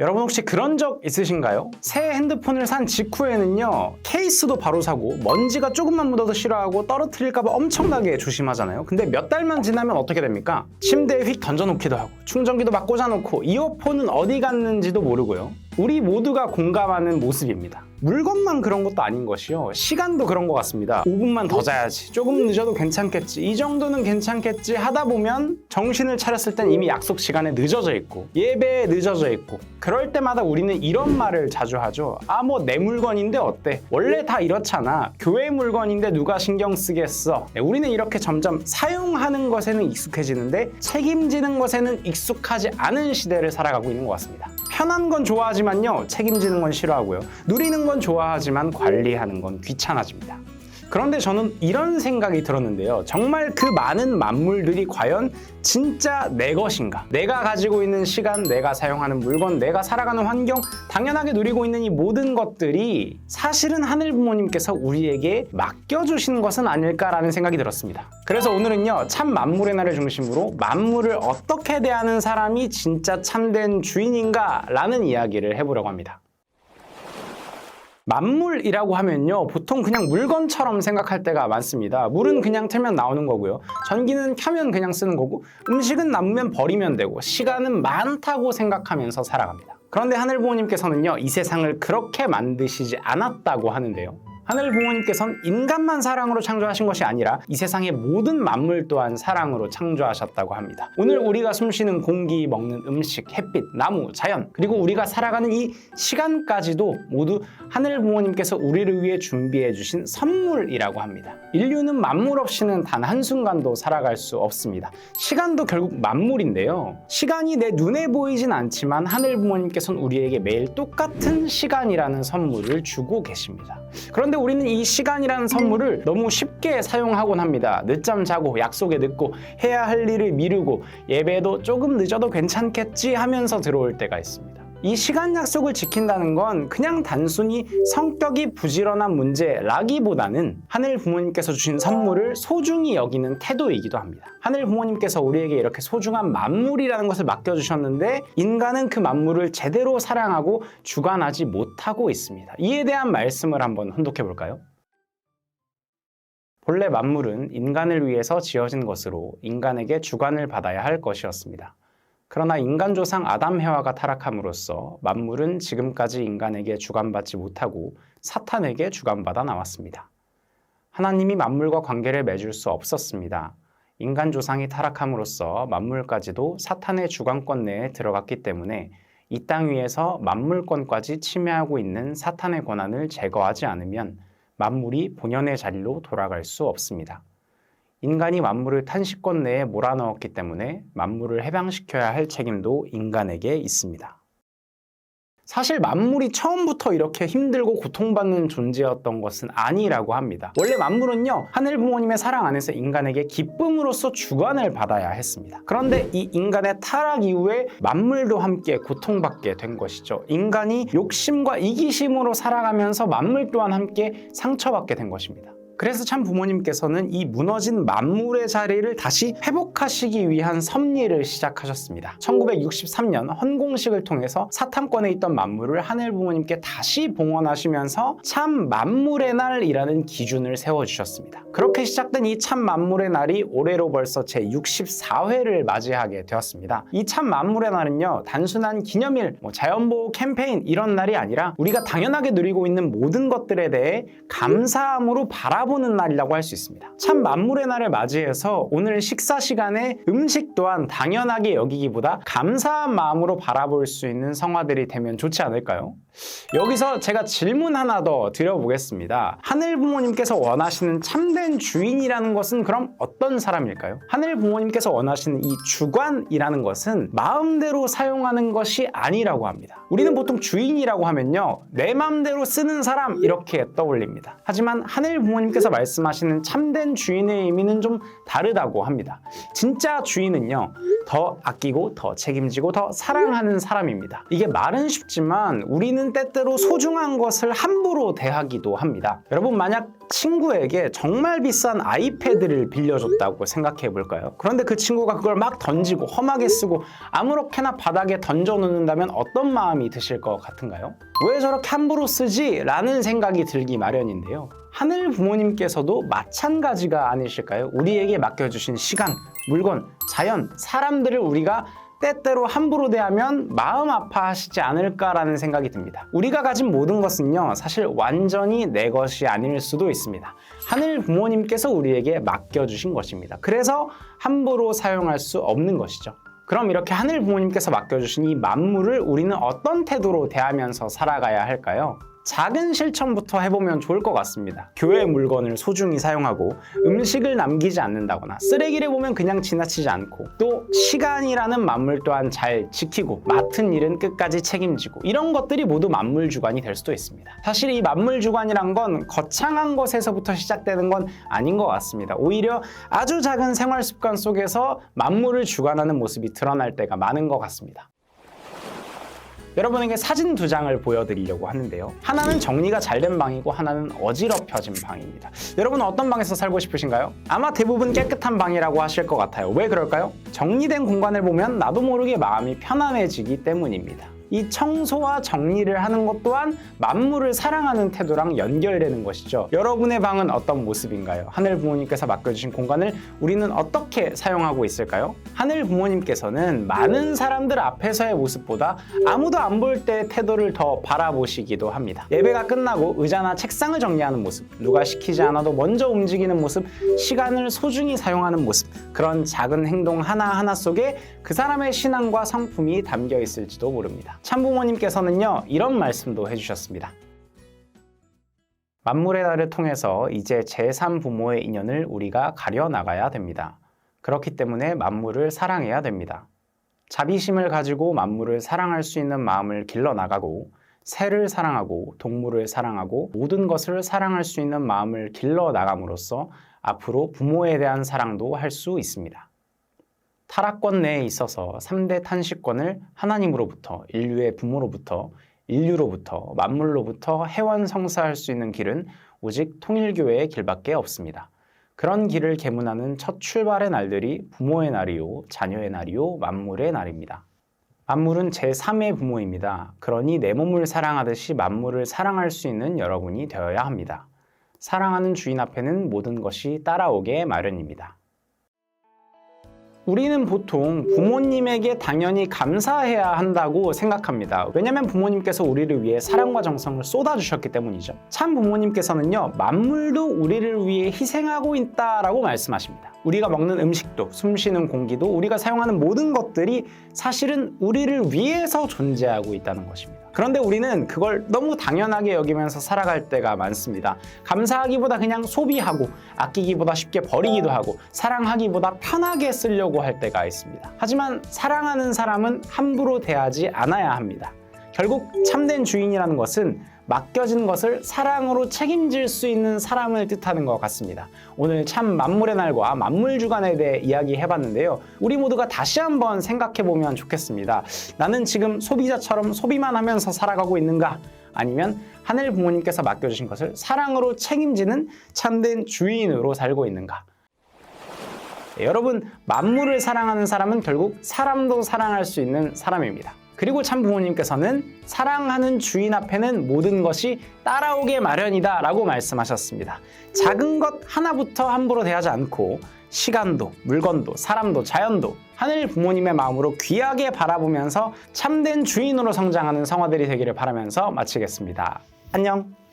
여러분 혹시 그런 적 있으신가요? 새 핸드폰을 산 직후에는요, 케이스도 바로 사고 먼지가 조금만 묻어도 싫어하고 떨어뜨릴까봐 엄청나게 조심하잖아요. 근데 몇 달만 지나면 어떻게 됩니까? 침대에 휙 던져놓기도 하고 충전기도 막 꽂아놓고 이어폰은 어디 갔는지도 모르고요. 우리 모두가 공감하는 모습입니다. 물건만 그런 것도 아닌 것이요, 시간도 그런 것 같습니다. 5분만 더 자야지, 조금 늦어도 괜찮겠지, 이 정도는 괜찮겠지 하다 보면 정신을 차렸을 땐 이미 약속 시간에 늦어져 있고 예배에 늦어져 있고, 그럴 때마다 우리는 이런 말을 자주 하죠. 뭐 내 물건인데 어때? 원래 다 이렇잖아. 교회 물건인데 누가 신경 쓰겠어? 우리는 이렇게 점점 사용하는 것에는 익숙해지는데 책임지는 것에는 익숙하지 않은 시대를 살아가고 있는 것 같습니다. 편한 건 좋아하지만요, 책임지는 건 싫어하고요. 누리는 건 좋아하지만 관리하는 건 귀찮아집니다. 그런데 저는 이런 생각이 들었는데요. 정말 그 많은 만물들이 과연 진짜 내 것인가? 내가 가지고 있는 시간, 내가 사용하는 물건, 내가 살아가는 환경, 당연하게 누리고 있는 이 모든 것들이 사실은 하늘 부모님께서 우리에게 맡겨주신 것은 아닐까라는 생각이 들었습니다. 그래서 오늘은요, 참 만물의 날을 중심으로 만물을 어떻게 대하는 사람이 진짜 참된 주인인가? 라는 이야기를 해보려고 합니다. 만물이라고 하면요, 보통 그냥 물건처럼 생각할 때가 많습니다. 물은 그냥 틀면 나오는 거고요, 전기는 켜면 그냥 쓰는 거고, 음식은 남으면 버리면 되고, 시간은 많다고 생각하면서 살아갑니다. 그런데 하늘 부모님께서는요, 이 세상을 그렇게 만드시지 않았다고 하는데요, 하늘 부모님께서는 인간만 사랑으로 창조하신 것이 아니라 이 세상의 모든 만물 또한 사랑으로 창조하셨다고 합니다. 오늘 우리가 숨쉬는 공기, 먹는 음식, 햇빛, 나무, 자연, 그리고 우리가 살아가는 이 시간까지도 모두 하늘 부모님께서 우리를 위해 준비해 주신 선물이라고 합니다. 인류는 만물 없이는 단 한순간도 살아갈 수 없습니다. 시간도 결국 만물인데요, 시간이 내 눈에 보이진 않지만 하늘 부모님께서는 우리에게 매일 똑같은 시간이라는 선물을 주고 계십니다. 그런데 우리는 이 시간이라는 선물을 너무 쉽게 사용하곤 합니다. 늦잠 자고, 약속에 늦고, 해야 할 일을 미루고, 예배도 조금 늦어도 괜찮겠지 하면서 들어올 때가 있습니다. 이 시간 약속을 지킨다는 건 그냥 단순히 성격이 부지런한 문제라기보다는 하늘 부모님께서 주신 선물을 소중히 여기는 태도이기도 합니다. 하늘 부모님께서 우리에게 이렇게 소중한 만물이라는 것을 맡겨주셨는데 인간은 그 만물을 제대로 사랑하고 주관하지 못하고 있습니다. 이에 대한 말씀을 한번 혼독해 볼까요? 본래 만물은 인간을 위해서 지어진 것으로 인간에게 주관을 받아야 할 것이었습니다. 그러나 인간 조상 아담 해와가 타락함으로써 만물은 지금까지 인간에게 주관받지 못하고 사탄에게 주관받아 나왔습니다. 하나님이 만물과 관계를 맺을 수 없었습니다. 인간 조상이 타락함으로써 만물까지도 사탄의 주관권 내에 들어갔기 때문에 이 땅 위에서 만물권까지 침해하고 있는 사탄의 권한을 제거하지 않으면 만물이 본연의 자리로 돌아갈 수 없습니다. 인간이 만물을 탄식권 내에 몰아넣었기 때문에 만물을 해방시켜야 할 책임도 인간에게 있습니다. 사실 만물이 처음부터 이렇게 힘들고 고통받는 존재였던 것은 아니라고 합니다. 원래 만물은요, 하늘 부모님의 사랑 안에서 인간에게 기쁨으로써 주관을 받아야 했습니다. 그런데 이 인간의 타락 이후에 만물도 함께 고통받게 된 것이죠. 인간이 욕심과 이기심으로 살아가면서 만물 또한 함께 상처받게 된 것입니다. 그래서 참 부모님께서는 이 무너진 만물의 자리를 다시 회복하시기 위한 섭리를 시작하셨습니다. 1963년 헌공식을 통해서 사탄권에 있던 만물을 하늘 부모님께 다시 봉헌하시면서 참 만물의 날이라는 기준을 세워주셨습니다. 그렇게 시작된 이 참 만물의 날이 올해로 벌써 제64회를 맞이하게 되었습니다. 이 참 만물의 날은요, 단순한 기념일, 자연보호 캠페인 이런 날이 아니라 우리가 당연하게 누리고 있는 모든 것들에 대해 감사함으로 바라보는 날이라고 할 수 있습니다. 참 만물의 날을 맞이해서 오늘 식사 시간에 음식 또한 당연하게 여기기보다 감사한 마음으로 바라볼 수 있는 성화들이 되면 좋지 않을까요? 여기서 제가 질문 하나 더 드려보겠습니다. 하늘 부모님께서 원하시는 참된 주인이라는 것은 그럼 어떤 사람일까요? 하늘 부모님께서 원하시는 이 주관이라는 것은 마음대로 사용하는 것이 아니라고 합니다. 우리는 보통 주인이라고 하면요, 내 마음대로 쓰는 사람 이렇게 떠올립니다. 하지만 하늘 부모님께서 부모님께서 말씀하시는 참된 주인의 의미는 좀 다르다고 합니다. 진짜 주인은요, 더 아끼고 더 책임지고 더 사랑하는 사람입니다. 이게 말은 쉽지만 우리는 때때로 소중한 것을 함부로 대하기도 합니다. 여러분, 만약 친구에게 정말 비싼 아이패드를 빌려줬다고 생각해 볼까요? 그런데 그 친구가 그걸 막 던지고 험하게 쓰고 아무렇게나 바닥에 던져 놓는다면 어떤 마음이 드실 것 같은가요? 왜 저렇게 함부로 쓰지? 라는 생각이 들기 마련인데요. 하늘 부모님께서도 마찬가지가 아니실까요? 우리에게 맡겨주신 시간, 물건, 자연, 사람들을 우리가 때때로 함부로 대하면 마음 아파하시지 않을까라는 생각이 듭니다. 우리가 가진 모든 것은요, 사실 완전히 내 것이 아닐 수도 있습니다. 하늘 부모님께서 우리에게 맡겨주신 것입니다. 그래서 함부로 사용할 수 없는 것이죠. 그럼 이렇게 하늘 부모님께서 맡겨주신 이 만물을 우리는 어떤 태도로 대하면서 살아가야 할까요? 작은 실천부터 해보면 좋을 것 같습니다. 교회 물건을 소중히 사용하고 음식을 남기지 않는다거나 쓰레기를 보면 그냥 지나치지 않고 또 시간이라는 만물 또한 잘 지키고 맡은 일은 끝까지 책임지고 이런 것들이 모두 만물주관이 될 수도 있습니다. 사실 이 만물주관이란 건 거창한 것에서부터 시작되는 건 아닌 것 같습니다. 오히려 아주 작은 생활 습관 속에서 만물을 주관하는 모습이 드러날 때가 많은 것 같습니다. 여러분에게 사진 두 장을 보여드리려고 하는데요. 하나는 정리가 잘 된 방이고 하나는 어지럽혀진 방입니다. 여러분은 어떤 방에서 살고 싶으신가요? 아마 대부분 깨끗한 방이라고 하실 것 같아요. 왜 그럴까요? 정리된 공간을 보면 나도 모르게 마음이 편안해지기 때문입니다. 이 청소와 정리를 하는 것 또한 만물을 사랑하는 태도랑 연결되는 것이죠. 여러분의 방은 어떤 모습인가요? 하늘 부모님께서 맡겨주신 공간을 우리는 어떻게 사용하고 있을까요? 하늘 부모님께서는 많은 사람들 앞에서의 모습보다 아무도 안 볼 때 태도를 더 바라보시기도 합니다. 예배가 끝나고 의자나 책상을 정리하는 모습, 누가 시키지 않아도 먼저 움직이는 모습, 시간을 소중히 사용하는 모습, 그런 작은 행동 하나하나 속에 그 사람의 신앙과 성품이 담겨 있을지도 모릅니다. 참부모님께서는요, 이런 말씀도 해주셨습니다. 만물의 날을 통해서 이제 제3부모의 인연을 우리가 가려나가야 됩니다. 그렇기 때문에 만물을 사랑해야 됩니다. 자비심을 가지고 만물을 사랑할 수 있는 마음을 길러나가고 새를 사랑하고 동물을 사랑하고 모든 것을 사랑할 수 있는 마음을 길러나감으로써 앞으로 부모에 대한 사랑도 할 수 있습니다. 타락권 내에 있어서 3대 탄식권을 하나님으로부터, 인류의 부모로부터, 인류로부터, 만물로부터 해완성사할 수 있는 길은 오직 통일교회의 길밖에 없습니다. 그런 길을 계문하는 첫 출발의 날들이 부모의 날이요, 자녀의 날이요, 만물의 날입니다. 만물은 제3의 부모입니다. 그러니 내 몸을 사랑하듯이 만물을 사랑할 수 있는 여러분이 되어야 합니다. 사랑하는 주인 앞에는 모든 것이 따라오게 마련입니다. 우리는 보통 부모님에게 당연히 감사해야 한다고 생각합니다. 왜냐하면 부모님께서 우리를 위해 사랑과 정성을 쏟아주셨기 때문이죠. 참 부모님께서는요, 만물도 우리를 위해 희생하고 있다라고 말씀하십니다. 우리가 먹는 음식도, 숨쉬는 공기도, 우리가 사용하는 모든 것들이 사실은 우리를 위해서 존재하고 있다는 것입니다. 그런데 우리는 그걸 너무 당연하게 여기면서 살아갈 때가 많습니다. 감사하기보다 그냥 소비하고 아끼기보다 쉽게 버리기도 하고 사랑하기보다 편하게 쓰려고 할 때가 있습니다. 하지만 사랑하는 사람은 함부로 대하지 않아야 합니다. 결국 참된 주인이라는 것은 맡겨진 것을 사랑으로 책임질 수 있는 사람을 뜻하는 것 같습니다. 오늘 참 만물의 날과 만물주간에 대해 이야기해봤는데요. 우리 모두가 다시 한번 생각해보면 좋겠습니다. 나는 지금 소비자처럼 소비만 하면서 살아가고 있는가? 아니면 하늘 부모님께서 맡겨주신 것을 사랑으로 책임지는 참된 주인으로 살고 있는가? 여러분, 만물을 사랑하는 사람은 결국 사람도 사랑할 수 있는 사람입니다. 그리고 참 부모님께서는 사랑하는 주인 앞에는 모든 것이 따라오게 마련이다 라고 말씀하셨습니다. 작은 것 하나부터 함부로 대하지 않고 시간도, 물건도, 사람도, 자연도 하늘 부모님의 마음으로 귀하게 바라보면서 참된 주인으로 성장하는 성화들이 되기를 바라면서 마치겠습니다. 안녕!